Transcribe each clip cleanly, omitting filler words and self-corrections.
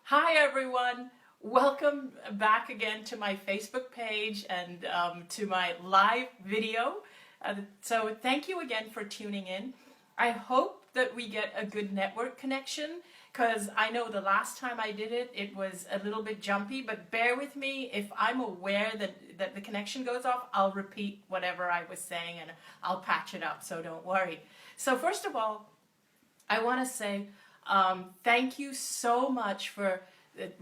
Hi everyone, welcome back again to my Facebook page and to my live video. So thank you again for tuning in. I hope that we get a good network connection because I know the last time I did it, it was a little bit jumpy, but bear with me. If I'm aware that the connection goes off, I'll repeat whatever I was saying and I'll patch it up, so don't worry. So first of all, I want to say thank you so much for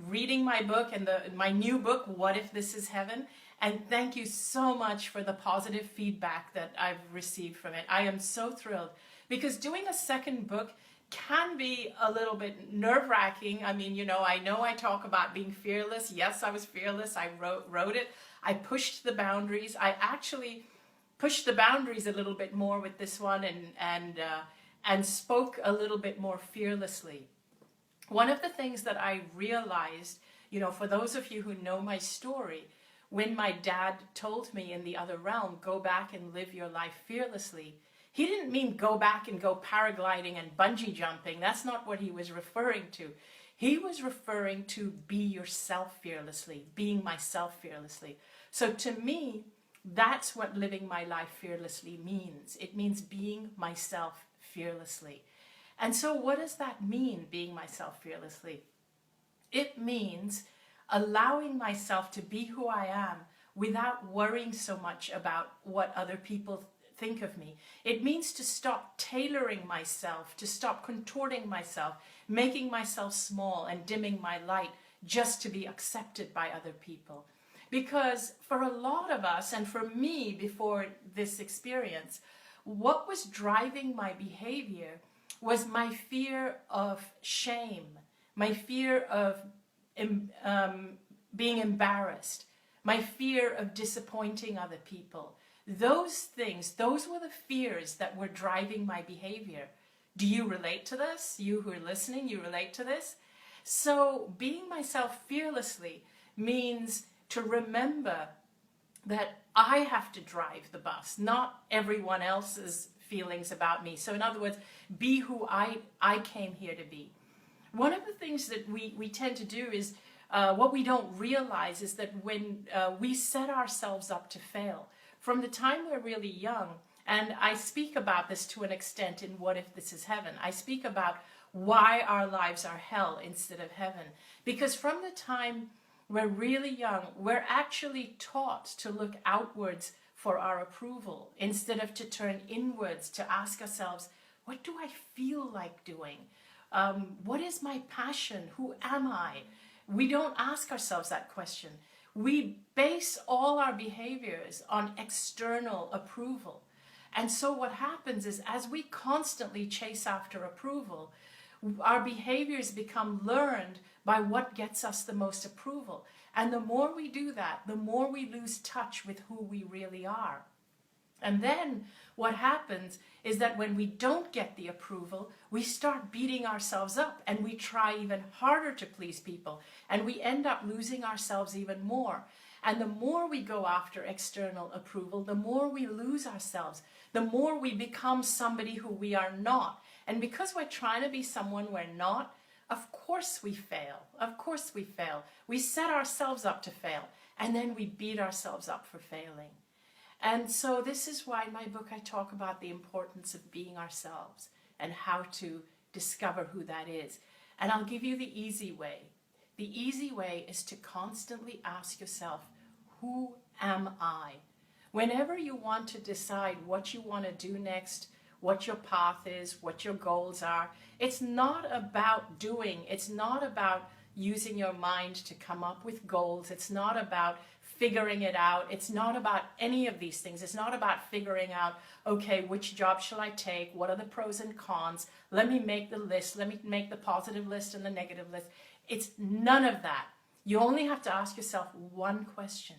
reading my book and my new book, What If This Is Heaven? And thank you so much for the positive feedback that I've received from it. I am so thrilled because doing a second book can be a little bit nerve-wracking. I mean, I know I talk about being fearless. Yes, I was fearless. I wrote it. I pushed the boundaries. I actually pushed the boundaries a little bit more with this one and spoke a little bit more fearlessly. One of the things that I realized, for those of you who know my story, when my dad told me in the other realm, go back and live your life fearlessly, he didn't mean go back and go paragliding and bungee jumping. That's not what he was referring to. He was referring to be yourself fearlessly, being myself fearlessly. So to me, that's what living my life fearlessly means. It means being myself fearlessly. And so what does that mean, being myself fearlessly? It means allowing myself to be who I am without worrying so much about what other people think of me. It means to stop tailoring myself, to stop contorting myself, making myself small and dimming my light just to be accepted by other people. Because for a lot of us, and for me before this experience, what was driving my behavior was my fear of shame, my fear of being embarrassed, my fear of disappointing other people. Those things, those were the fears that were driving my behavior. Do you relate to this? You who are listening, you relate to this? So being myself fearlessly means to remember that I have to drive the bus, not everyone else's feelings about me. So in other words, be who I came here to be. One of the things that we tend to do is, what we don't realize is that when we set ourselves up to fail, from the time we're really young, and I speak about this to an extent in What If This Is Heaven, I speak about why our lives are hell instead of heaven. Because from the time we're really young, we're actually taught to look outwards for our approval instead of to turn inwards to ask ourselves, what do I feel like doing? What is my passion? Who am I? We don't ask ourselves that question. We base all our behaviors on external approval. And so what happens is, as we constantly chase after approval, our behaviors become learned by what gets us the most approval. And the more we do that, the more we lose touch with who we really are. And then what happens is that when we don't get the approval, we start beating ourselves up and we try even harder to please people. And we end up losing ourselves even more. And the more we go after external approval, the more we lose ourselves, the more we become somebody who we are not. And because we're trying to be someone we're not, of course we fail. Of course we fail. We set ourselves up to fail, and then we beat ourselves up for failing. And so this is why in my book I talk about the importance of being ourselves and how to discover who that is. And I'll give you the easy way. The easy way is to constantly ask yourself, who am I? Whenever you want to decide what you want to do next, what your path is, what your goals are, it's not about doing, it's not about using your mind to come up with goals, it's not about figuring it out, it's not about any of these things. It's not about figuring out, okay, which job shall I take, what are the pros and cons, let me make the list, let me make the positive list and the negative list. It's none of that. You only have to ask yourself one question: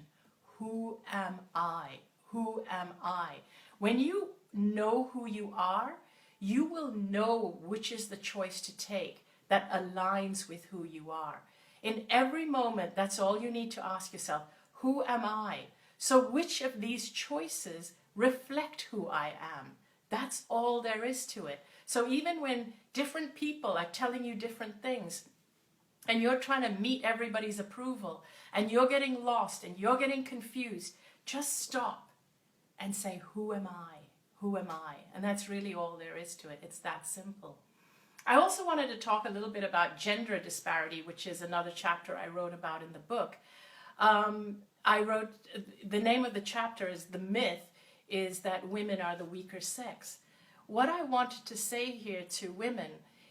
who am I? Who am I? When you know who you are, you will know which is the choice to take that aligns with who you are. In every moment, that's all you need to ask yourself: who am I? So which of these choices reflect who I am? That's all there is to it. So even when different people are telling you different things, and you're trying to meet everybody's approval, and you're getting lost and you're getting confused, just stop and say, who am I? Who am I? And that's really all there is to it. It's that simple. I also wanted to talk a little bit about gender disparity, which is another chapter I wrote about in the book. The name of the chapter is The Myth is that women are the weaker sex. What I wanted to say here to women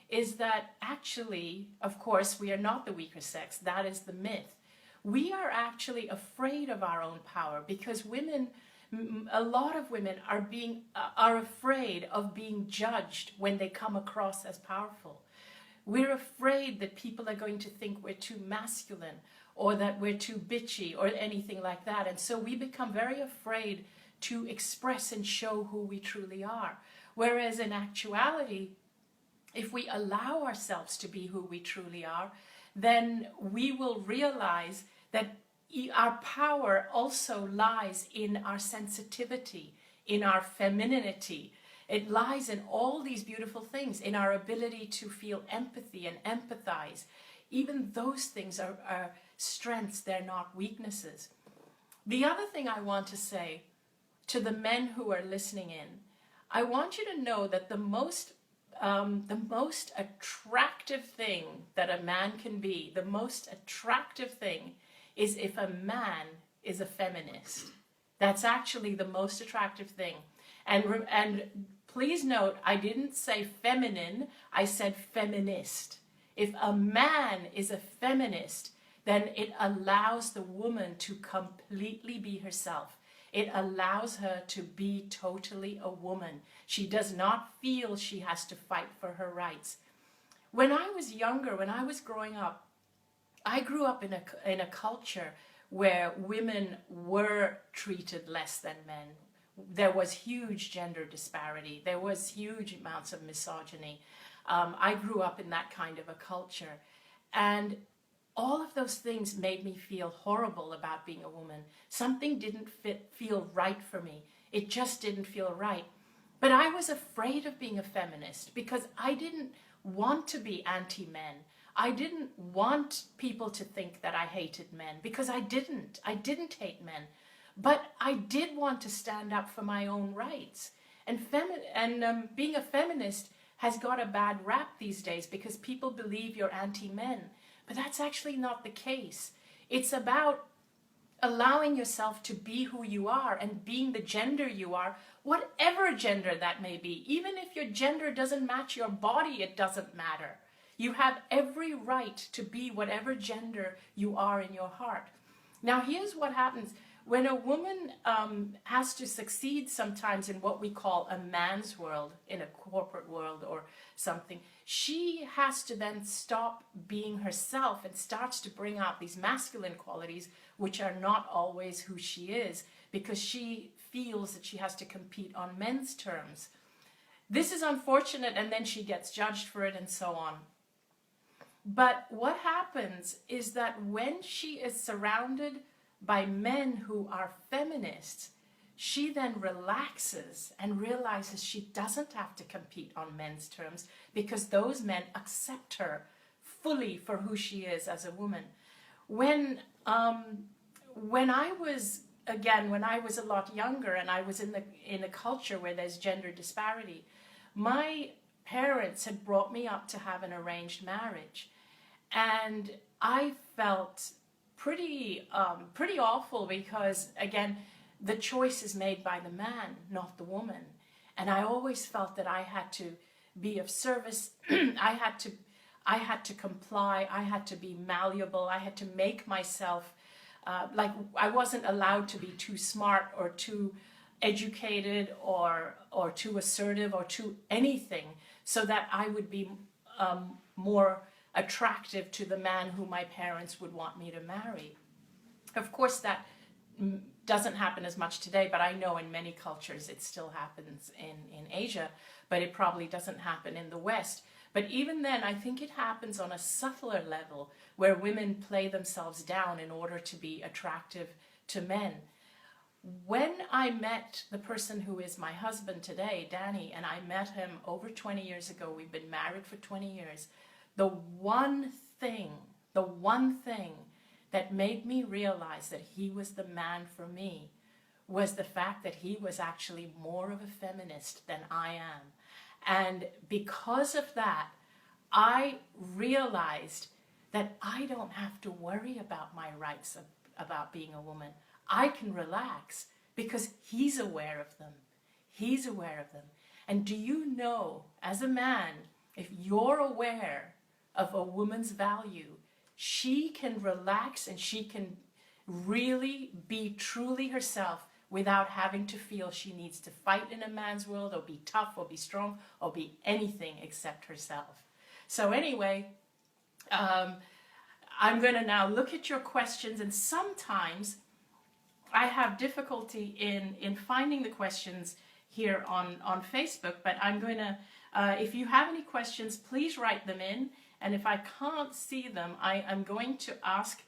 is that actually, of course, we are not the weaker sex. That is the myth. We are actually afraid of our own power because women, a lot of women are afraid of being judged when they come across as powerful. We're afraid that people are going to think we're too masculine or that we're too bitchy or anything like that. And so we become very afraid to express and show who we truly are. Whereas in actuality, if we allow ourselves to be who we truly are, then we will realize that our power also lies in our sensitivity, in our femininity. It lies in all these beautiful things, in our ability to feel empathy and empathize. Even those things are strengths, they're not weaknesses. The other thing I want to say to the men who are listening in, I want you to know that the most attractive thing that a man can be, the most attractive thing is if a man is a feminist. That's actually the most attractive thing. And please note, I didn't say feminine, I said feminist. If a man is a feminist, then it allows the woman to completely be herself. It allows her to be totally a woman. She does not feel she has to fight for her rights. When I was younger, when I was growing up, I grew up in a culture where women were treated less than men. There was huge gender disparity. There was huge amounts of misogyny. I grew up in that kind of a culture. And all of those things made me feel horrible about being a woman. Something didn't feel right for me. It just didn't feel right. But I was afraid of being a feminist because I didn't want to be anti-men. I didn't want people to think that I hated men because I didn't. I didn't hate men. But I did want to stand up for my own rights. And being a feminist has got a bad rap these days because people believe you're anti-men. But that's actually not the case. It's about allowing yourself to be who you are and being the gender you are, whatever gender that may be. Even if your gender doesn't match your body, it doesn't matter. You have every right to be whatever gender you are in your heart. Now, here's what happens. When a woman has to succeed sometimes in what we call a man's world, in a corporate world or something, she has to then stop being herself and starts to bring out these masculine qualities, which are not always who she is, because she feels that she has to compete on men's terms. This is unfortunate, and then she gets judged for it and so on. But what happens is that when she is surrounded by men who are feminists, she then relaxes and realizes she doesn't have to compete on men's terms because those men accept her fully for who she is as a woman. When I was a lot younger and I was in a culture where there's gender disparity, my parents had brought me up to have an arranged marriage, and I felt pretty awful because, again, the choice is made by the man, not the woman. And I always felt that I had to be of service. I had to comply. I had to be malleable. I had to make myself like I wasn't allowed to be too smart or too educated or too assertive or too anything, so that I would be more attractive to the man who my parents would want me to marry. Of course, that doesn't happen as much today, but I know in many cultures it still happens in Asia, but it probably doesn't happen in the West. But even then, I think it happens on a subtler level where women play themselves down in order to be attractive to men. When I met the person who is my husband today, Danny, and I met him over 20 years ago, we've been married for 20 years, the one thing the one thing that made me realize that he was the man for me was the fact that he was actually more of a feminist than I am. And because of that, I realized that I don't have to worry about my rights about being a woman. I can relax because he's aware of them. He's aware of them. And do you know, as a man, if you're aware of a woman's value, she can relax and she can really be truly herself without having to feel she needs to fight in a man's world or be tough or be strong or be anything except herself. So anyway, I'm going to now look at your questions, and sometimes I have difficulty in finding the questions here on Facebook, but I'm going to, if you have any questions, please write them in, and if I can't see them, I'm going to ask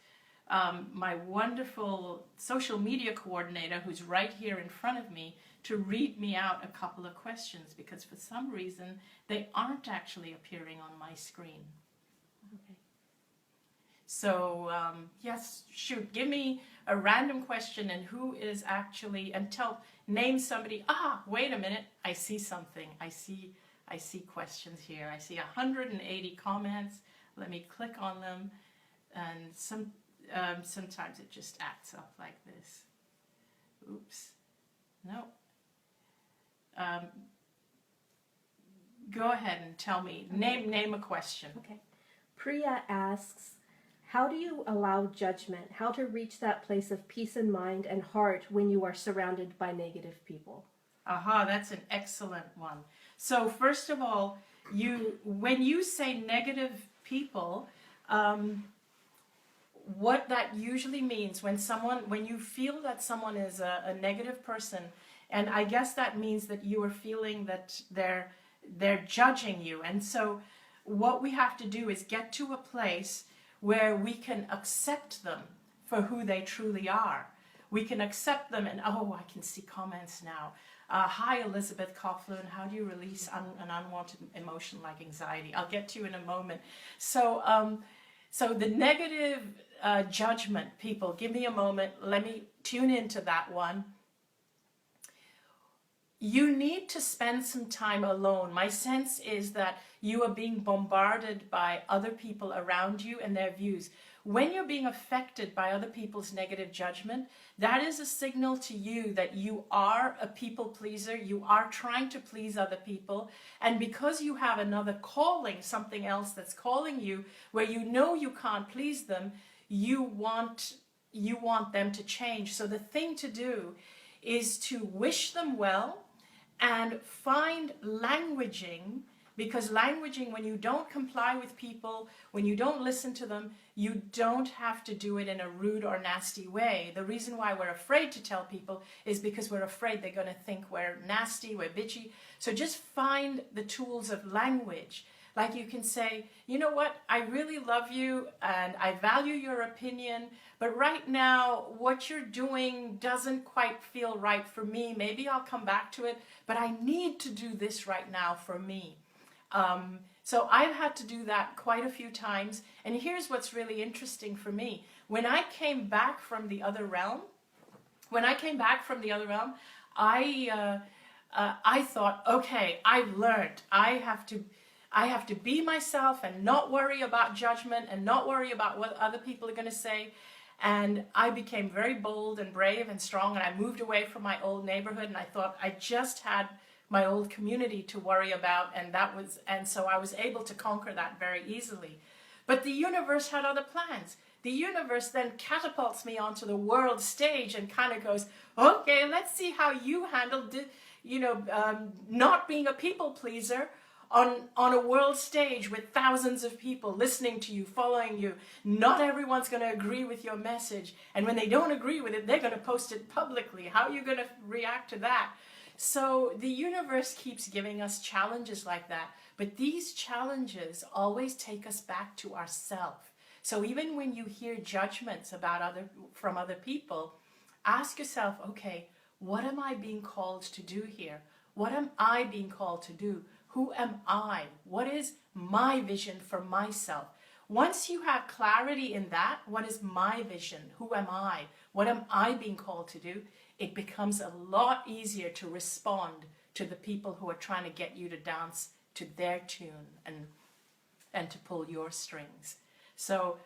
my wonderful social media coordinator, who's right here in front of me, to read me out a couple of questions, because for some reason they aren't actually appearing on my screen. Okay. So yes, shoot, give me a random question and who is actually, and name somebody. Wait a minute, I see something. I see questions here. I see 180 comments. Let me click on them, and sometimes it just acts up like this. Oops. No. Go ahead and tell me. Okay. Name a question. Okay. Priya asks, how do you allow judgment? How to reach that place of peace in mind and heart when you are surrounded by negative people? That's an excellent one. So first of all, when you say negative people, what that usually means when you feel that someone is a negative person, and I guess that means that you are feeling that they're judging you. And so what we have to do is get to a place where we can accept them for who they truly are. We can accept them, and I can see comments now. Hi, Elizabeth Coughlin. How do you release an unwanted emotion like anxiety? I'll get to you in a moment. So the negative judgment people, give me a moment. Let me tune into that one. You need to spend some time alone. My sense is that you are being bombarded by other people around you and their views. When you're being affected by other people's negative judgment, that is a signal to you that you are a people pleaser. You are trying to please other people. And because you have another calling, something else that's calling you, where you know you can't please them, you want them to change. So the thing to do is to wish them well and find languaging, because languaging, when you don't comply with people, when you don't listen to them, you don't have to do it in a rude or nasty way. The reason why we're afraid to tell people is because we're afraid they're going to think we're nasty, we're bitchy. So just find the tools of language. Like you can say, you know what, I really love you and I value your opinion, but right now what you're doing doesn't quite feel right for me. Maybe I'll come back to it, but I need to do this right now for me. So I've had to do that quite a few times. And here's what's really interesting for me. When I came back from the other realm, I thought, okay, I've learned. I have to be myself and not worry about judgment and not worry about what other people are going to say. And I became very bold and brave and strong, and I moved away from my old neighborhood, and I thought I just had my old community to worry about, and so I was able to conquer that very easily. But the universe had other plans. The universe then catapults me onto the world stage and kind of goes, okay, let's see how you handled not being a people pleaser on a world stage with thousands of people listening to you, following you. Not everyone's going to agree with your message. And when they don't agree with it, they're going to post it publicly. How are you going to react to that? So the universe keeps giving us challenges like that. But these challenges always take us back to ourselves. So even when you hear judgments from other people, ask yourself, okay, what am I being called to do here? What am I being called to do? Who am I? What is my vision for myself? Once you have clarity in that, what is my vision? Who am I? What am I being called to do? It becomes a lot easier to respond to the people who are trying to get you to dance to their tune and to pull your strings. So,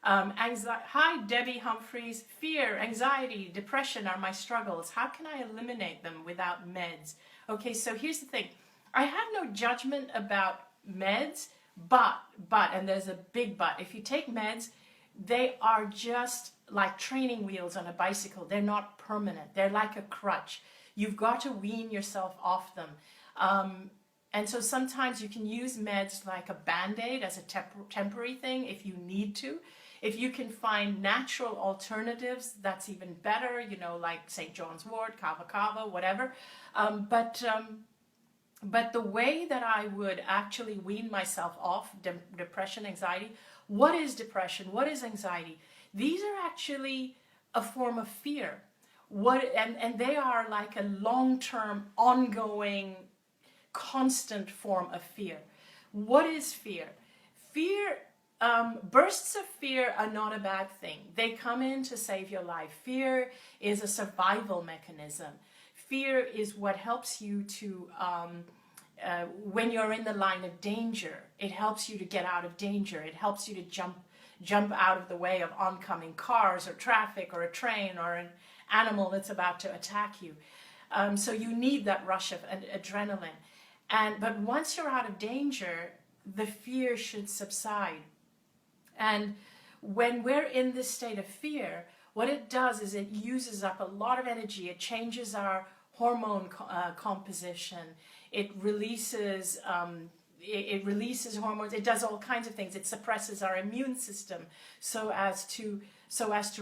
hi, Debbie Humphreys. Fear, anxiety, depression are my struggles. How can I eliminate them without meds? Okay, so here's the thing. I have no judgment about meds, but, and there's a big but. If you take meds, they are just like training wheels on a bicycle. They're not permanent. They're like a crutch. You've got to wean yourself off them. And so sometimes you can use meds like a Band-Aid as a temporary thing if you need to. If you can find natural alternatives, that's even better, you know, like St. John's wort, kava, whatever. But the way that I would actually wean myself off depression, anxiety, what is depression? What is anxiety? These are actually a form of fear. And they are like a long-term, ongoing, constant form of fear. What is fear? Fear, bursts of fear are not a bad thing. They come in to save your life. Fear is a survival mechanism. Fear is what helps you to, when you're in the line of danger, it helps you to get out of danger. It helps you to jump out of the way of oncoming cars or traffic or a train or an animal that's about to attack you. So you need that rush of adrenaline. But once you're out of danger, the fear should subside. And when we're in this state of fear, what it does is it uses up a lot of energy. It changes our hormone composition. It releases hormones. It does all kinds of things. It suppresses our immune system so as to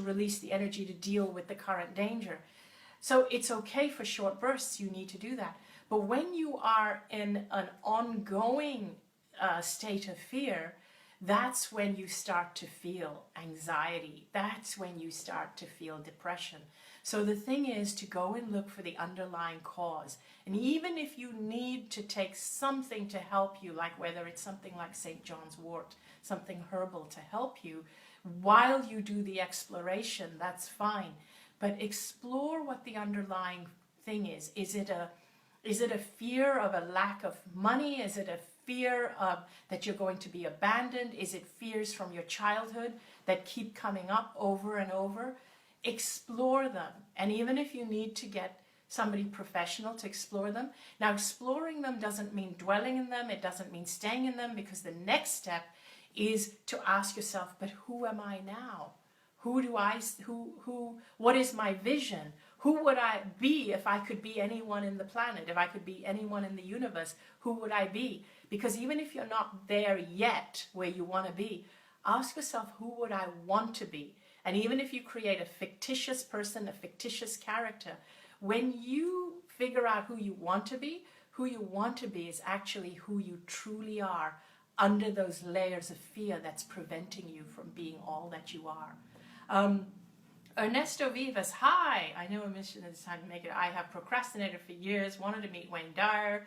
release the energy to deal with the current danger. So it's okay for short bursts. You need to do that. But when you are in an ongoing state of fear, that's when you start to feel anxiety. That's when you start to feel depression. So the thing is to go and look for the underlying cause. And even if you need to take something to help you, like whether it's something like St. John's wort, something herbal to help you, while you do the exploration, that's fine. But explore what the underlying thing is. Is it a fear of a lack of money? Is it a fear of that you're going to be abandoned? Is it fears from your childhood that keep coming up over and over? Explore them. And even if you need to get somebody professional to explore them. Now, exploring them doesn't mean dwelling in them. It doesn't mean staying in them, because the next step is to ask yourself, but who am I now? What is my vision? Who would I be if I could be anyone in the planet? If I could be anyone in the universe, who would I be? Because even if you're not there yet where you want to be, ask yourself, who would I want to be? And even if you create a fictitious person, a fictitious character, when you figure out who you want to be is actually who you truly are under those layers of fear that's preventing you from being all that you are. Ernesto Vivas, hi. I know a mission is time to make it. I have procrastinated for years, wanted to meet Wayne Dyre.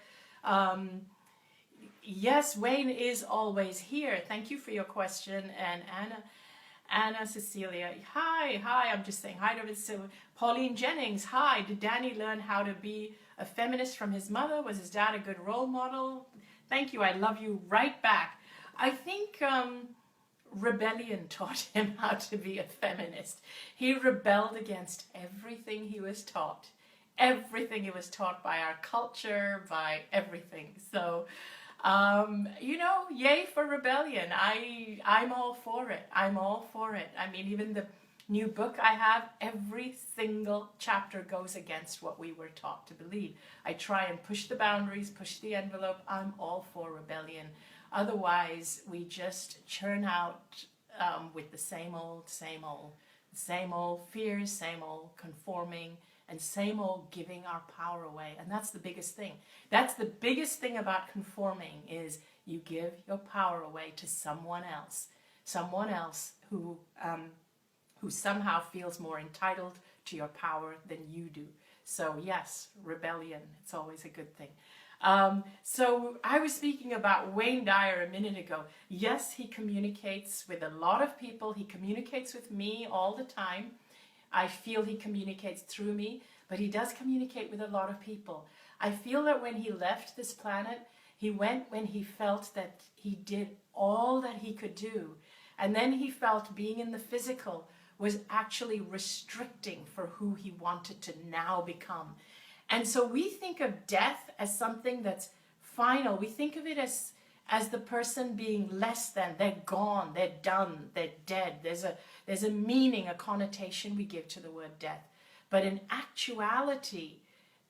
Yes, Wayne is always here. Thank you for your question. And Anna Cecilia, hi. I'm just saying hi to it. Pauline Jennings, hi. Did Danny learn how to be a feminist from his mother? Was his dad a good role model? Thank you. I love you right back. I think rebellion taught him how to be a feminist. He rebelled against everything he was taught. Everything he was taught by our culture, by everything. So, yay for rebellion. I'm all for it. I'm all for it. I mean, even the new book I have, every single chapter goes against what we were taught to believe. I try and push the boundaries, push the envelope. I'm all for rebellion. Otherwise, we just churn out with the same old fears, same old conforming, and same old giving our power away. And that's the biggest thing. That's the biggest thing about conforming, is you give your power away to someone else who somehow feels more entitled to your power than you do. So yes, rebellion, it's always a good thing. So I was speaking about Wayne Dyre a minute ago. Yes, he communicates with a lot of people. He communicates with me all the time. I feel he communicates through me, but he does communicate with a lot of people. I feel that when he left this planet, he went when he felt that he did all that he could do. And then he felt being in the physical was actually restricting for who he wanted to now become. And so we think of death as something that's final. We think of it as the person being less than. They're gone, they're done, they're dead. There's a meaning, a connotation we give to the word death. But in actuality,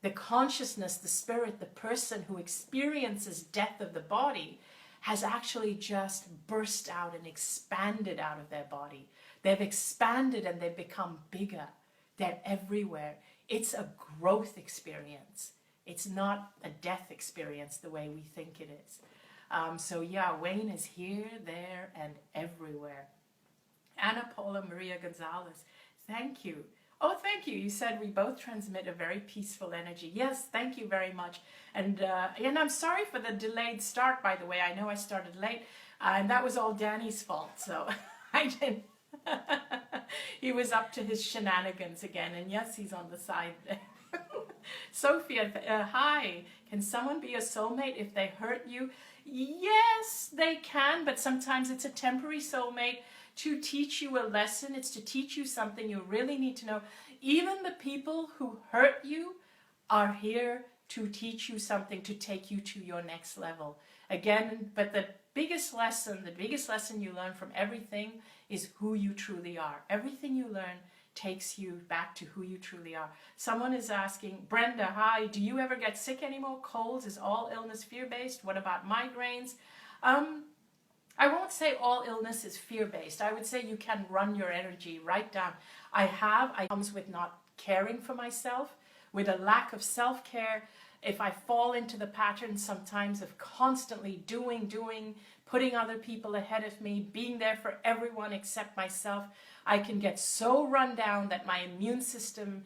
the consciousness, the spirit, the person who experiences death of the body has actually just burst out and expanded out of their body. They've expanded and they've become bigger. They're everywhere. It's a growth experience. It's not a death experience the way we think it is. So yeah, Wayne is here, there, and everywhere. Ana Paula Maria Gonzalez, thank you. Oh, thank you. You said we both transmit a very peaceful energy. Yes, thank you very much. And I'm sorry for the delayed start, by the way. I know I started late, and that was all Danny's fault. So I didn't. He was up to his shenanigans again. And yes, he's on the side there. Sophia, hi. Can someone be a soulmate if they hurt you? Yes, they can, but sometimes it's a temporary soulmate to teach you a lesson. It's to teach you something you really need to know. Even the people who hurt you are here to teach you something, to take you to your next level. Again, but the biggest lesson you learn from everything is who you truly are. Everything you learn takes you back to who you truly are. Someone is asking, Brenda, hi, do you ever get sick anymore? Colds, is all illness fear-based? What about migraines? I won't say all illness is fear-based. I would say you can run your energy right down. It comes with not caring for myself, with a lack of self-care. If I fall into the pattern sometimes of constantly doing, putting other people ahead of me, being there for everyone except myself, I can get so run down that my immune system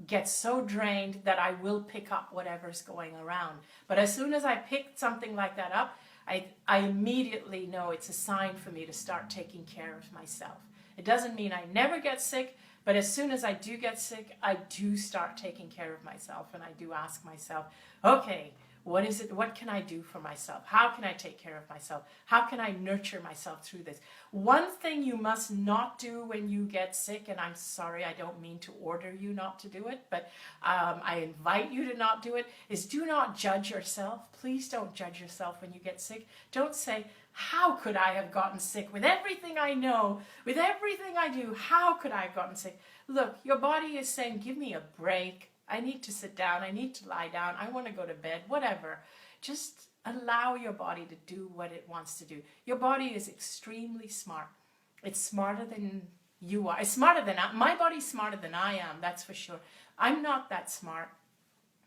gets so drained that I will pick up whatever's going around. But as soon as I pick something like that up, I immediately know it's a sign for me to start taking care of myself. It doesn't mean I never get sick, but as soon as I do get sick, I do start taking care of myself, and I do ask myself, okay, what is it? What can I do for myself? How can I take care of myself? How can I nurture myself through this? One thing you must not do when you get sick, and I'm sorry, I don't mean to order you not to do it, but I invite you to not do it, is do not judge yourself. Please don't judge yourself when you get sick. Don't say, how could I have gotten sick? With everything I know, with everything I do, how could I have gotten sick? Look, your body is saying, give me a break. I need to sit down. I need to lie down. I want to go to bed, whatever. Just allow your body to do what it wants to do. Your body is extremely smart. It's smarter than you are. It's smarter than my body's smarter than I am, that's for sure. I'm not that smart.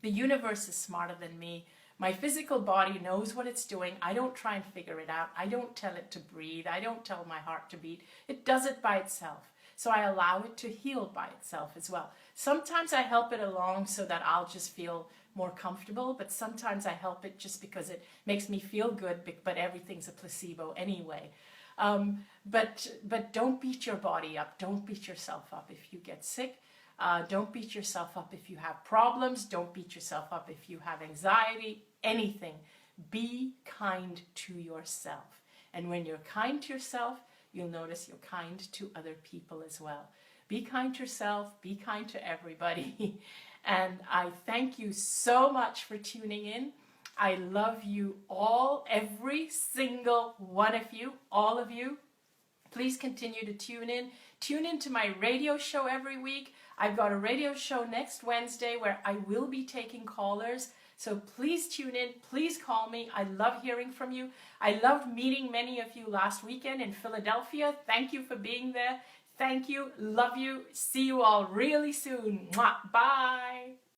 The universe is smarter than me. My physical body knows what it's doing. I don't try and figure it out. I don't tell it to breathe. I don't tell my heart to beat. It does it by itself. So I allow it to heal by itself as well. Sometimes I help it along so that I'll just feel more comfortable, but sometimes I help it just because it makes me feel good, but everything's a placebo anyway. But don't beat your body up. Don't beat yourself up if you get sick. Don't beat yourself up if you have problems. Don't beat yourself up if you have anxiety, anything. Be kind to yourself. And when you're kind to yourself, you'll notice you're kind to other people as well. Be kind to yourself. Be kind to everybody. And I thank you so much for tuning in. I love you all, every single one of you, all of you. Please continue to tune in. Tune in to my radio show every week. I've got a radio show next Wednesday where I will be taking callers. So please tune in. Please call me. I love hearing from you. I loved meeting many of you last weekend in Philadelphia. Thank you for being there. Thank you. Love you. See you all really soon. Mwah. Bye.